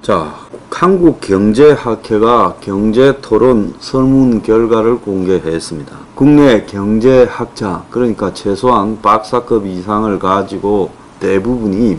자, 한국경제학회가 경제토론 설문 결과를 공개했습니다. 국내 경제학자, 그러니까 최소한 박사급 이상을 가지고 대부분이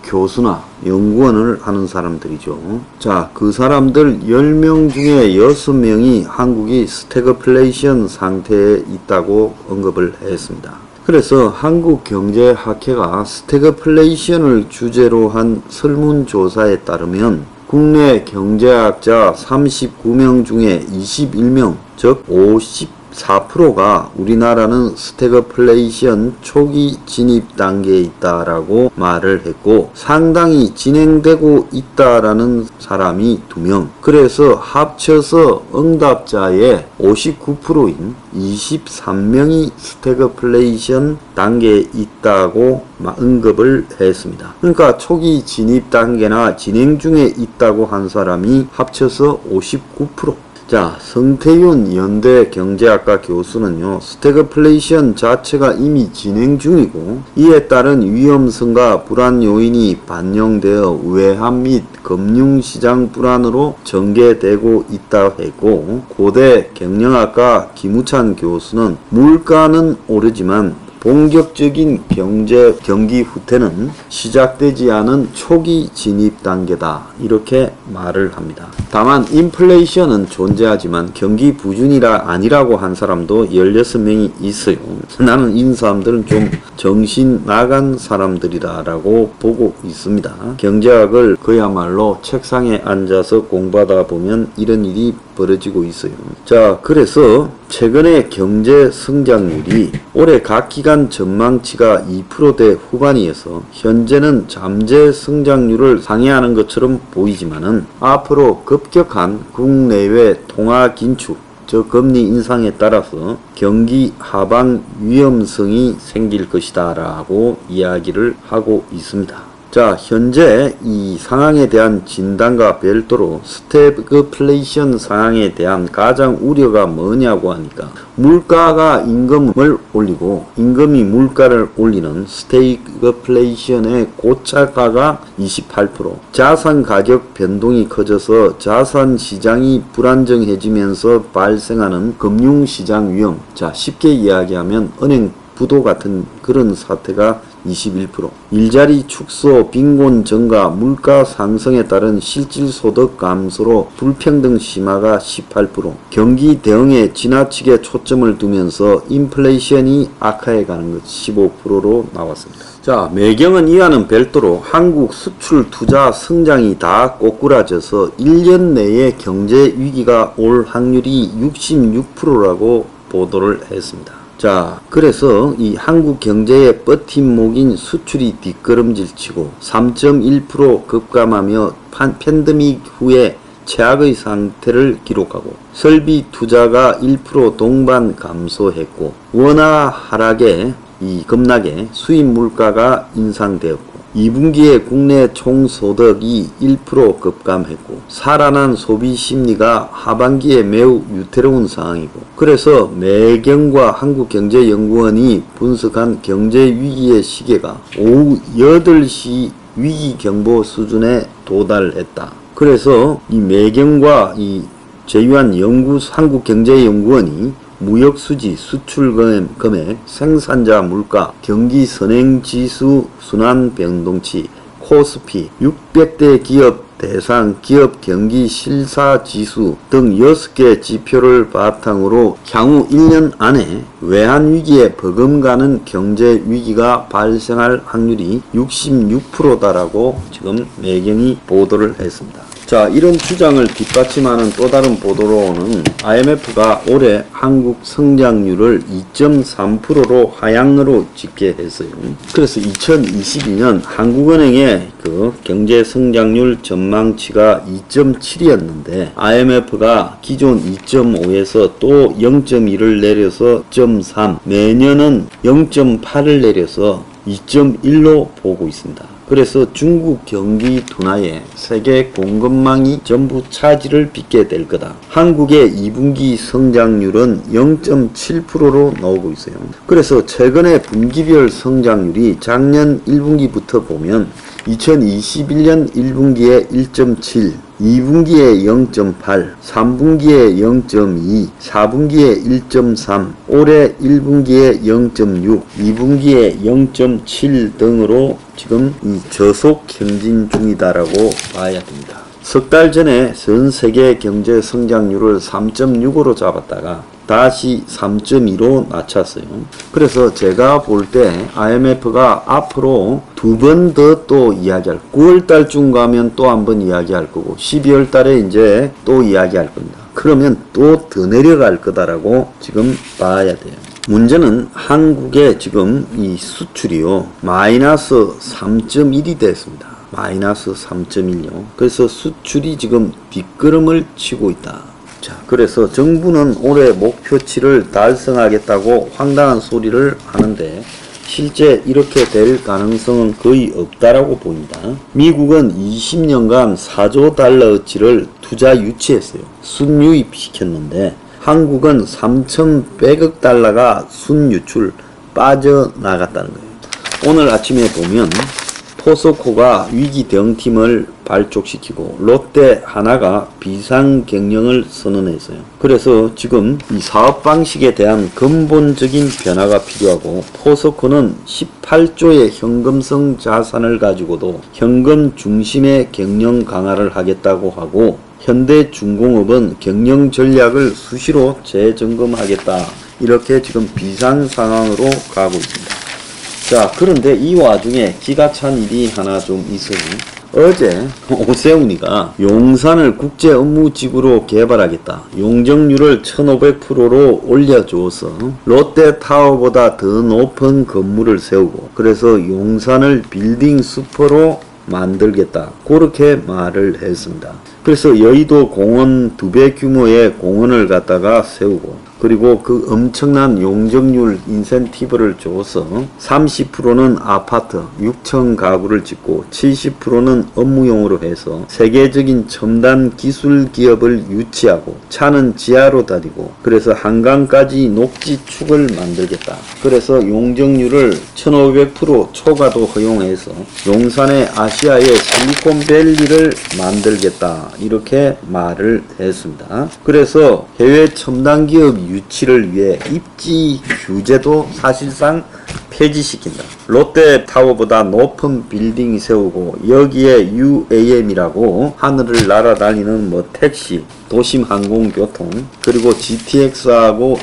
교수나 연구원을 하는 사람들이죠. 자, 그 사람들 10명 중에 6명이 한국이 스태그플레이션 상태에 있다고 언급을 했습니다. 그래서 한국경제학회가 스태그플레이션을 주제로 한 설문조사에 따르면 국내 경제학자 39명 중에 21명, 즉 54%가 우리나라는 스태그플레이션 초기 진입 단계에 있다라고 말을 했고, 상당히 진행되고 있다라는 사람이 2명, 그래서 합쳐서 응답자의 59%인 23명이 스태그플레이션 단계에 있다고 언급을 했습니다. 그러니까 초기 진입 단계나 진행 중에 있다고 한 사람이 합쳐서 59%. 자, 성태윤 연대 경제학과 교수는요, 스태그플레이션 자체가 이미 진행 중이고 이에 따른 위험성과 불안 요인이 반영되어 외환 및 금융시장 불안으로 전개되고 있다고 했고, 고대 경영학과 김우찬 교수는 물가는 오르지만 본격적인 경기 후퇴는 시작되지 않은 초기 진입 단계다, 이렇게 말을 합니다. 다만 인플레이션은 존재하지만 경기 부진이라 아니라고 한 사람도 16명이 있어요. 나는 이 사람들은 좀 정신 나간 사람들이다라고 보고 있습니다. 경제학을 그야말로 책상에 앉아서 공부하다 보면 이런 일이 벌어지고 있어요. 자, 그래서 최근에 경제 성장률이 올해 각 기간 전망치가 2%대 후반이어서 현재는 잠재 성장률을 상회하는 것처럼 보이지만은 앞으로 급격한 국내외 통화 긴축, 즉 금리 인상에 따라서 경기 하방 위험성이 생길 것이다 라고 이야기를 하고 있습니다. 자, 현재 이 상황에 대한 진단과 별도로 스태그플레이션 상황에 대한 가장 우려가 뭐냐고 하니까, 물가가 임금을 올리고 임금이 물가를 올리는 스태그플레이션의 고착화가 28%, 자산 가격 변동이 커져서 자산 시장이 불안정해지면서 발생하는 금융시장 위험, 자, 쉽게 이야기하면 은행 부도 같은 그런 사태가 21%, 일자리 축소, 빈곤 증가, 물가 상승에 따른 실질소득 감소로 불평등 심화가 18%, 경기 대응에 지나치게 초점을 두면서 인플레이션이 악화해가는 것 15%로 나왔습니다. 자, 매경은 이와는 별도로 한국 수출 투자 성장이 다 꼬꾸라져서 1년 내에 경제 위기가 올 확률이 66%라고 보도를 했습니다. 자, 그래서 이 한국 경제의 버팀목인 수출이 뒷걸음질치고 3.1% 급감하며 팬데믹 후에 최악의 상태를 기록하고, 설비 투자가 1% 동반 감소했고, 원화 하락에 급락에 수입 물가가 인상되었고, 2분기에 국내 총소득이 1% 급감했고, 살아난 소비 심리가 하반기에 매우 유태로운 상황이고, 그래서 매경과 한국경제연구원이 분석한 경제위기의 시계가 오후 8시 위기경보 수준에 도달했다. 그래서 이 매경과 이 제휴한 한국경제연구원이 무역수지, 수출금액, 생산자 물가, 경기선행지수, 순환변동치, 코스피, 600대 기업 대상 기업 경기 실사지수 등 6개 지표를 바탕으로 향후 1년 안에 외환위기에 버금가는 경제위기가 발생할 확률이 66%다라고 지금 매경이 보도를 했습니다. 자, 이런 주장을 뒷받침하는 또 다른 보도로는 IMF가 올해 한국 성장률을 2.3%로 하향으로 집계했어요. 그래서 2022년 한국은행의 그 경제 성장률 전망치가 2.7이었는데 IMF가 기존 2.5에서 또 0.2를 내려서 0.3, 내년은 0.8을 내려서 2.1로 보고 있습니다. 그래서 중국 경기 둔화에 세계 공급망이 전부 차질을 빚게 될 거다. 한국의 2분기 성장률은 0.7%로 나오고 있어요. 그래서 최근에 분기별 성장률이 작년 1분기부터 보면 2021년 1분기에 1.7, 2분기에 0.8, 3분기에 0.2, 4분기에 1.3, 올해 1분기에 0.6, 2분기에 0.7 등으로 지금 이 저속 행진 중이다라고 봐야 됩니다. 석 달 전에 전 세계 경제 성장률을 3.6으로 잡았다가 다시 3.2로 낮췄어요. 그래서 제가 볼 때 IMF가 앞으로 두 번 더 또 이야기할, 9월달쯤 가면 또 한 번 이야기할 거고 12월달에 이제 또 이야기할 겁니다. 그러면 또 더 내려갈 거다라고 지금 봐야 돼요. 문제는 한국의 지금 이 수출이요, 마이너스 3.1이 됐습니다. 마이너스 3.1요. 그래서 수출이 지금 뒷걸음을 치고 있다. 자, 그래서 정부는 올해 목표치를 달성하겠다고 황당한 소리를 하는데 실제 이렇게 될 가능성은 거의 없다라고 보입니다. 미국은 20년간 4조 달러어치를 투자 유치했어요. 순유입시켰는데 한국은 3,100억 달러가 순유출 빠져나갔다는 거예요. 오늘 아침에 보면 포스코가 위기 대응팀을 발족시키고 롯데 하나가 비상경영을 선언했어요. 그래서 지금 이 사업 방식에 대한 근본적인 변화가 필요하고, 포스코는 18조의 현금성 자산을 가지고도 현금 중심의 경영 강화를 하겠다고 하고, 현대중공업은 경영 전략을 수시로 재점검하겠다, 이렇게 지금 비상 상황으로 가고 있습니다. 자, 그런데 이 와중에 기가 찬 일이 하나 좀 있어요. 어제 오세훈이가 용산을 국제 업무지구로 개발하겠다, 용적률을 1500%로 올려줘서 롯데타워보다 더 높은 건물을 세우고, 그래서 용산을 빌딩 슈퍼로 만들겠다, 그렇게 말을 했습니다. 그래서 여의도 공원 2배 규모의 공원을 갖다가 세우고, 그리고 그 엄청난 용적률 인센티브를 줘서 30%는 아파트 6천 가구를 짓고 70%는 업무용으로 해서 세계적인 첨단 기술 기업을 유치하고, 차는 지하로 다니고, 그래서 한강까지 녹지축을 만들겠다. 그래서 용적률을 1500% 초과도 허용해서 용산의 아시아의 실리콘밸리를 만들겠다, 이렇게 말을 했습니다. 그래서 해외 첨단 기업 유치를 위해 입지 규제도 사실상 폐지시킨다. 롯데타워보다 높은 빌딩 세우고, 여기에 UAM이라고 하늘을 날아다니는 뭐 택시, 도심 항공교통, 그리고 GTX하고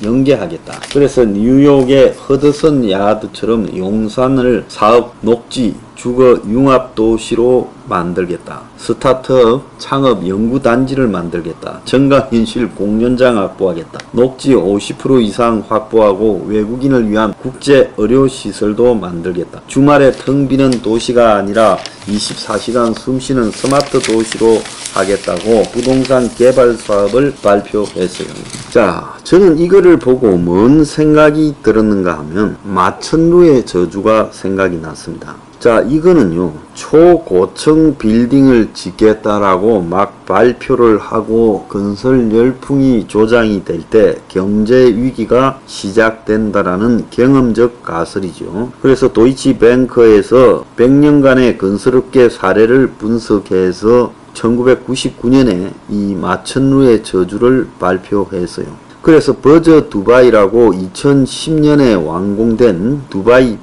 연계하겠다. 그래서 뉴욕의 허드슨 야드처럼 용산을 사업, 녹지, 주거 융합 도시로 만들겠다. 스타트업 창업 연구단지를 만들겠다. 정강현실 공연장 확보하겠다. 녹지 50% 이상 확보하고 외국인을 위한 국제 의료시설도 만들겠다. 주말에 텅 비는 도시가 아니라 24시간 숨쉬는 스마트 도시로 하겠다고 부동산 개발 사업을 발표했어요. 자, 저는 이거를 보고 뭔 생각이 들었는가 하면 마천루의 저주가 생각이 났습니다. 자, 이거는요, 초고층 빌딩을 짓겠다라고 막 발표를 하고 건설 열풍이 조장이 될 때 경제 위기가 시작된다라는 경험적 가설이죠. 그래서 도이치뱅크에서 100년간의 건설업계 사례를 분석해서 1999년에 이 마천루의 저주를 발표했어요. 그래서 버저 두바이라고 2010년에 완공된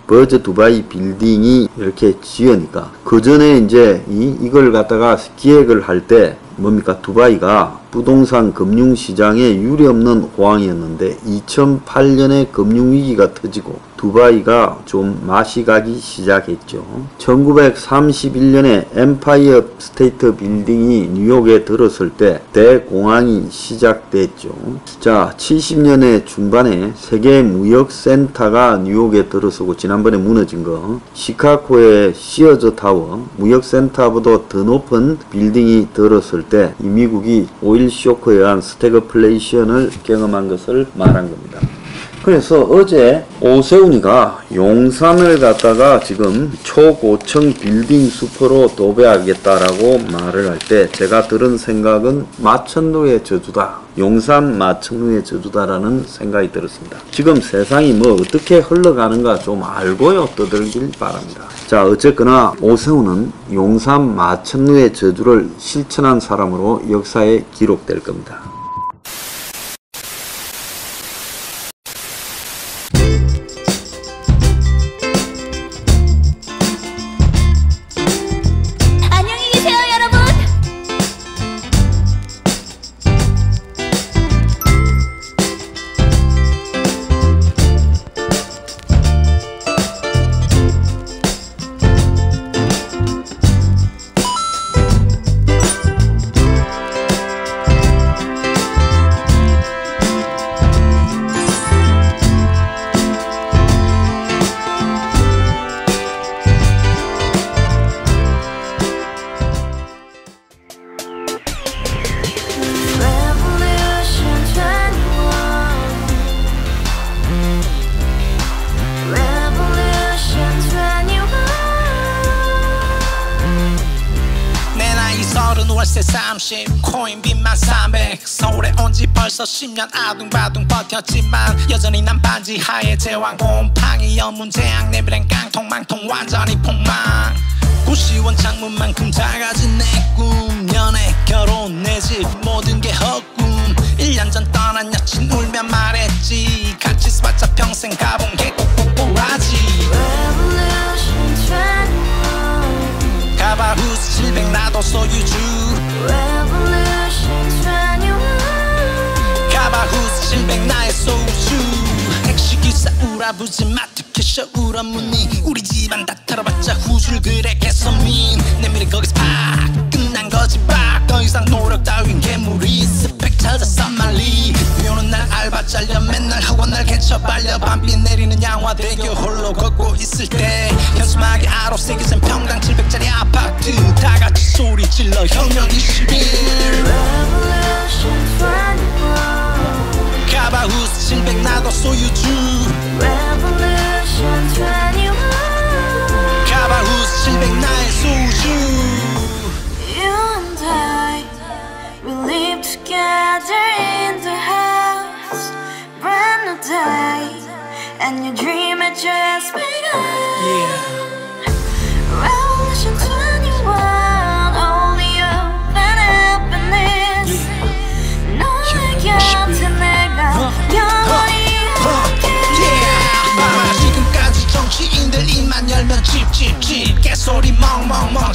버저 두바이 빌딩이 이렇게 지으니까, 그 전에 이제 이걸 갖다가 기획을 할 때 뭡니까, 두바이가 부동산 금융시장에 유례없는 호황이었는데 2008년에 금융위기가 터지고 두바이가 좀 맛이 가기 시작했죠. 1931년에 엠파이어 스테이트 빌딩이 뉴욕에 들었을 때 대공황이 시작됐죠. 자, 70년의 중반에 세계 무역센터가 뉴욕에 들어서고, 지난번에 무너진 거 시카고의 시어저 타워 무역센터보다 더 높은 빌딩이 들었을 때 이 미국이 오일 쇼크에 의한 스태그플레이션을 경험한 것을 말한 겁니다. 그래서 어제 오세훈이가 용산을 갔다가 지금 초고층 빌딩 숲으로 도배하겠다라고 말을 할 때 제가 들은 생각은 마천루의 저주다. 용산 마천루의 저주다라는 생각이 들었습니다. 지금 세상이 뭐 어떻게 흘러가는가 좀 알고요 떠들길 바랍니다. 자, 어쨌거나 오세훈은 용산 마천루의 저주를 실천한 사람으로 역사에 기록될 겁니다. 월세 30 코인빚만 300 서울에 온지 벌써 10년 아둥바둥 버텼지만 여전히 난 반지 하에 제왕 곰팡이 연문제약 내비랑 깡통망통 완전히 폭망 90원 창문만큼 작아진 내 꿈 연애 결혼 내 집 모든 게 헛꿈 1년 전 떠난 여친 울며 말했지 같이 써봤자 평생 가본 게 꼭꼭꼭하지 가바후스 700 나도 소유주 가바후스 700 나의 소주 택시기사 우라부지 마트 캐셔 울어무니 우리 집안 다 털어봤자 후줄 그래 개선민 내 미래 거기서 팍 끝난 거지 팍 더 이상 노력 따윈 괴물이 스펙 찾아서 말리 비오는 날 알바 잘려 맨날 학원 날 개쳐 발려 밤비 내리는 양화대교 홀로 걷고 있을 때 현수막에 아로 새겨진 평당 700짜리 아파트 다같이 소리 질러 혁명 21 가바후스 700 나도 소유주 가바후스 700 나의 소주 Together in the house, brand new day, and your dream had just begun. Revolution 21, only open happiness. 너의 곁에 내가 영원히 함께. 지금까지 정치인들 입만 열면 찝찝찝 개소리 멍멍멍